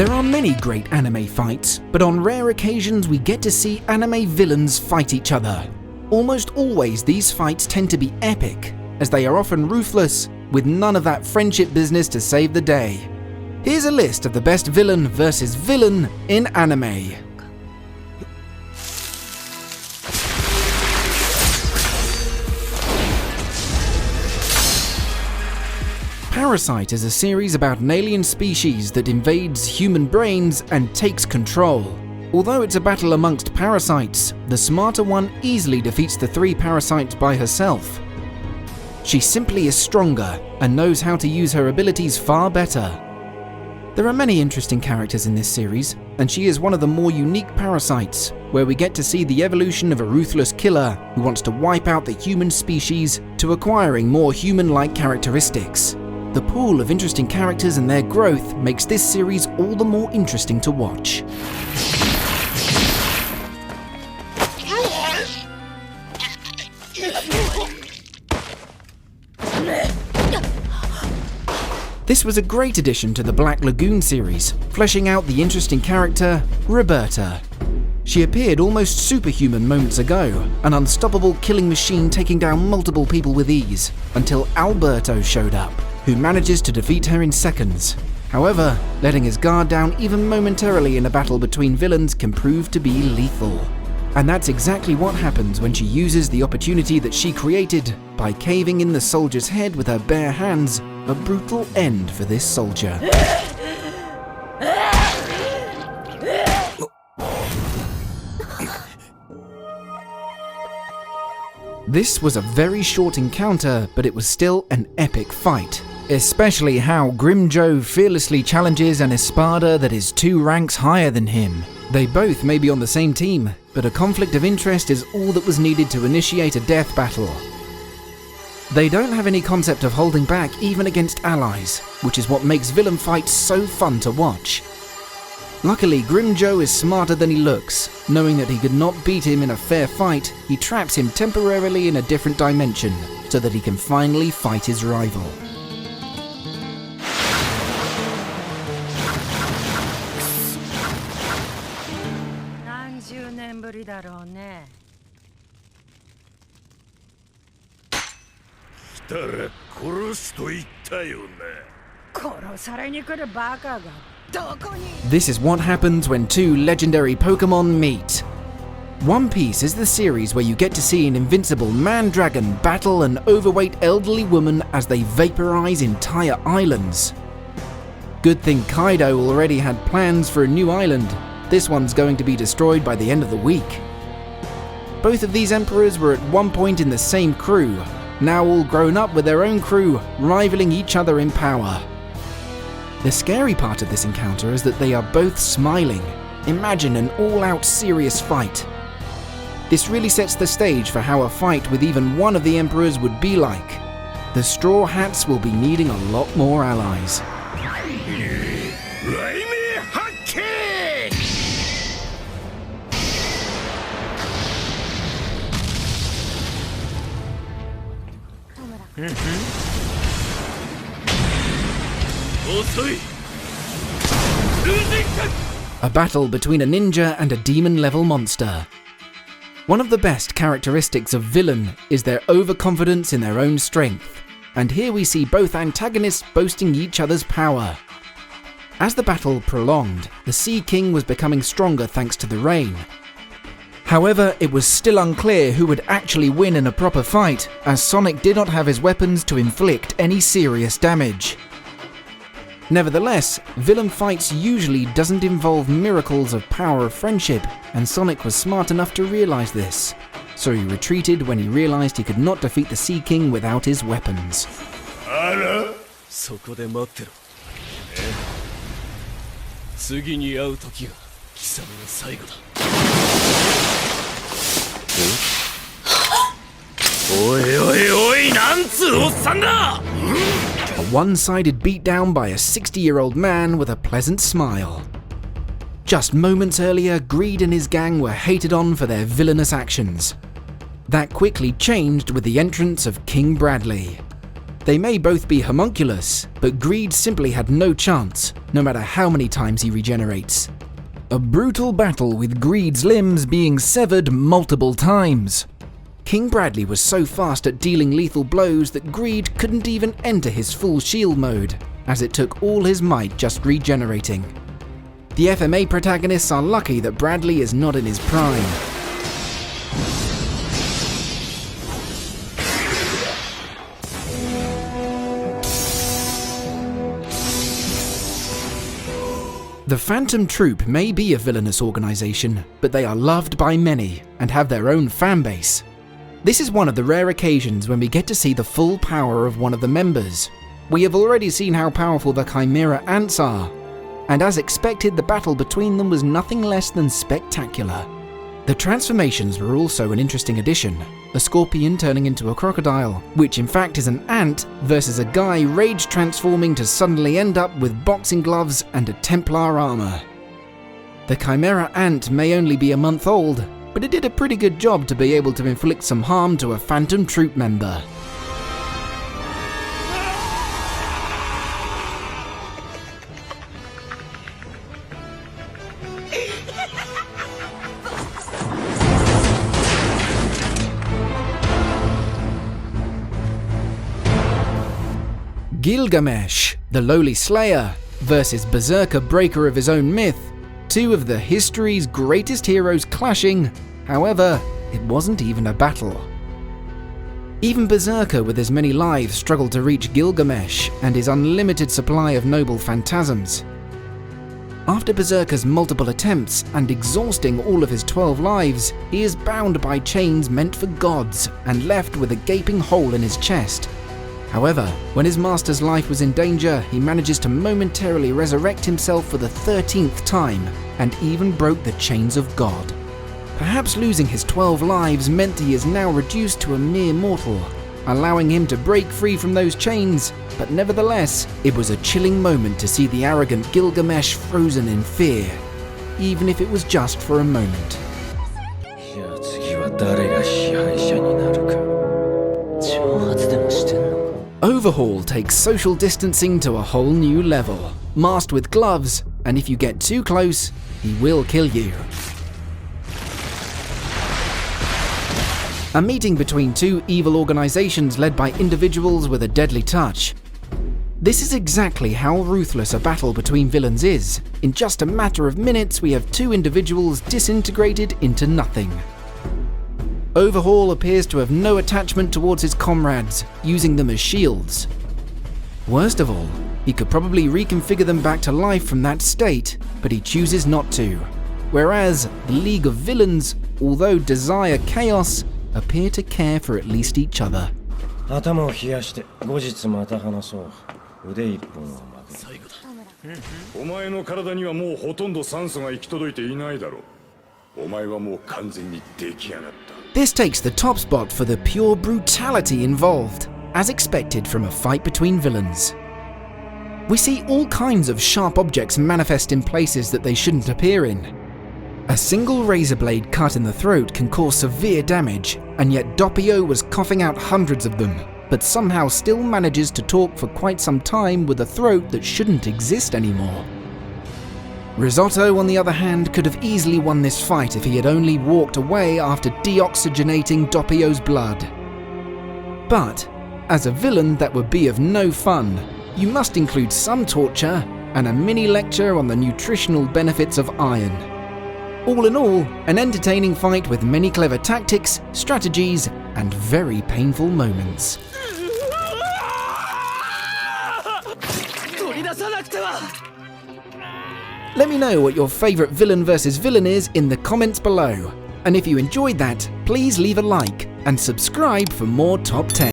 There are many great anime fights, but on rare occasions we get to see anime villains fight each other. Almost always these fights tend to be epic, as they are often ruthless, with none of that friendship business to save the day. Here's a list of the best villain versus villain in anime. Parasite is a series about an alien species that invades human brains and takes control. Although it's a battle amongst parasites, the smarter one easily defeats the 3 parasites by herself. She simply is stronger and knows how to use her abilities far better. There are many interesting characters in this series, and she is one of the more unique parasites, where we get to see the evolution of a ruthless killer who wants to wipe out the human species to acquiring more human-like characteristics. The pool of interesting characters and their growth makes this series all the more interesting to watch. This was a great addition to the Black Lagoon series, fleshing out the interesting character, Roberta. She appeared almost superhuman moments ago, an unstoppable killing machine taking down multiple people with ease, until Alberto showed up, who manages to defeat her in seconds. However, letting his guard down even momentarily in a battle between villains can prove to be lethal. And that's exactly what happens when she uses the opportunity that she created by caving in the soldier's head with her bare hands, a brutal end for this soldier. This was a very short encounter, but it was still an epic fight. Especially how Grimmjow fearlessly challenges an espada that is 2 ranks higher than him. They both may be on the same team, but a conflict of interest is all that was needed to initiate a death battle. They don't have any concept of holding back even against allies, which is what makes villain fights so fun to watch. Luckily, Grimmjow is smarter than he looks. Knowing that he could not beat him in a fair fight, he traps him temporarily in a different dimension, so that he can finally fight his rival. This is what happens when 2 legendary Pokemon meet. One Piece is the series where you get to see an invincible man-dragon battle an overweight elderly woman as they vaporize entire islands. Good thing Kaido already had plans for a new island. This one's going to be destroyed by the end of the week. Both of these emperors were at one point in the same crew, now all grown up with their own crew, rivaling each other in power. The scary part of this encounter is that they are both smiling. Imagine an all-out serious fight. This really sets the stage for how a fight with even one of the emperors would be like. The Straw Hats will be needing a lot more allies. A battle between a ninja and a demon-level monster. One of the best characteristics of villain is their overconfidence in their own strength, and here we see both antagonists boasting each other's power. As the battle prolonged, the Sea King was becoming stronger thanks to the rain. However, it was still unclear who would actually win in a proper fight, as Sonic did not have his weapons to inflict any serious damage. Nevertheless, villain fights usually doesn't involve miracles of power of friendship, and Sonic was smart enough to realize this. So he retreated when he realized he could not defeat the Sea King without his weapons. A one-sided beatdown by a 60-year-old man with a pleasant smile. Just moments earlier, Greed and his gang were hated on for their villainous actions. That quickly changed with the entrance of King Bradley. They may both be homunculus, but Greed simply had no chance, no matter how many times he regenerates. A brutal battle with Greed's limbs being severed multiple times. King Bradley was so fast at dealing lethal blows that Greed couldn't even enter his full shield mode, as it took all his might just regenerating. The FMA protagonists are lucky that Bradley is not in his prime. The Phantom Troop may be a villainous organization, but they are loved by many and have their own fanbase. This is one of the rare occasions when we get to see the full power of one of the members. We have already seen how powerful the Chimera Ants are, and as expected, the battle between them was nothing less than spectacular. The transformations were also an interesting addition, a scorpion turning into a crocodile, which in fact is an ant, versus a guy rage transforming to suddenly end up with boxing gloves and a Templar armor. The Chimera Ant may only be a month old, but it did a pretty good job to be able to inflict some harm to a Phantom Troop member. Gilgamesh, the lowly slayer, versus Berserker, breaker of his own myth, two of the history's greatest heroes clashing. However, it wasn't even a battle. Even Berserker with his many lives struggled to reach Gilgamesh and his unlimited supply of noble phantasms. After Berserker's multiple attempts and exhausting all of his 12 lives, he is bound by chains meant for gods and left with a gaping hole in his chest. However, when his master's life was in danger, he manages to momentarily resurrect himself for the 13th time, and even broke the chains of God. Perhaps losing his 12 lives meant he is now reduced to a mere mortal, allowing him to break free from those chains, but nevertheless, it was a chilling moment to see the arrogant Gilgamesh frozen in fear, even if it was just for a moment. Overhaul takes social distancing to a whole new level, masked with gloves, and if you get too close, he will kill you. A meeting between two evil organizations led by individuals with a deadly touch. This is exactly how ruthless a battle between villains is. In just a matter of minutes, we have two individuals disintegrated into nothing. Overhaul appears to have no attachment towards his comrades, using them as shields. Worst of all, he could probably reconfigure them back to life from that state, but he chooses not to. Whereas the League of Villains, although desire chaos, appear to care for at least each other. This takes the top spot for the pure brutality involved, as expected from a fight between villains. We see all kinds of sharp objects manifest in places that they shouldn't appear in. A single razor blade cut in the throat can cause severe damage, and yet Doppio was coughing out hundreds of them, but somehow still manages to talk for quite some time with a throat that shouldn't exist anymore. Risotto, on the other hand, could have easily won this fight if he had only walked away after deoxygenating Doppio's blood. But, as a villain that would be of no fun, you must include some torture and a mini lecture on the nutritional benefits of iron. All in all, an entertaining fight with many clever tactics, strategies, and very painful moments. Let me know what your favourite villain versus villain is in the comments below. And if you enjoyed that, please leave a like and subscribe for more Top 10.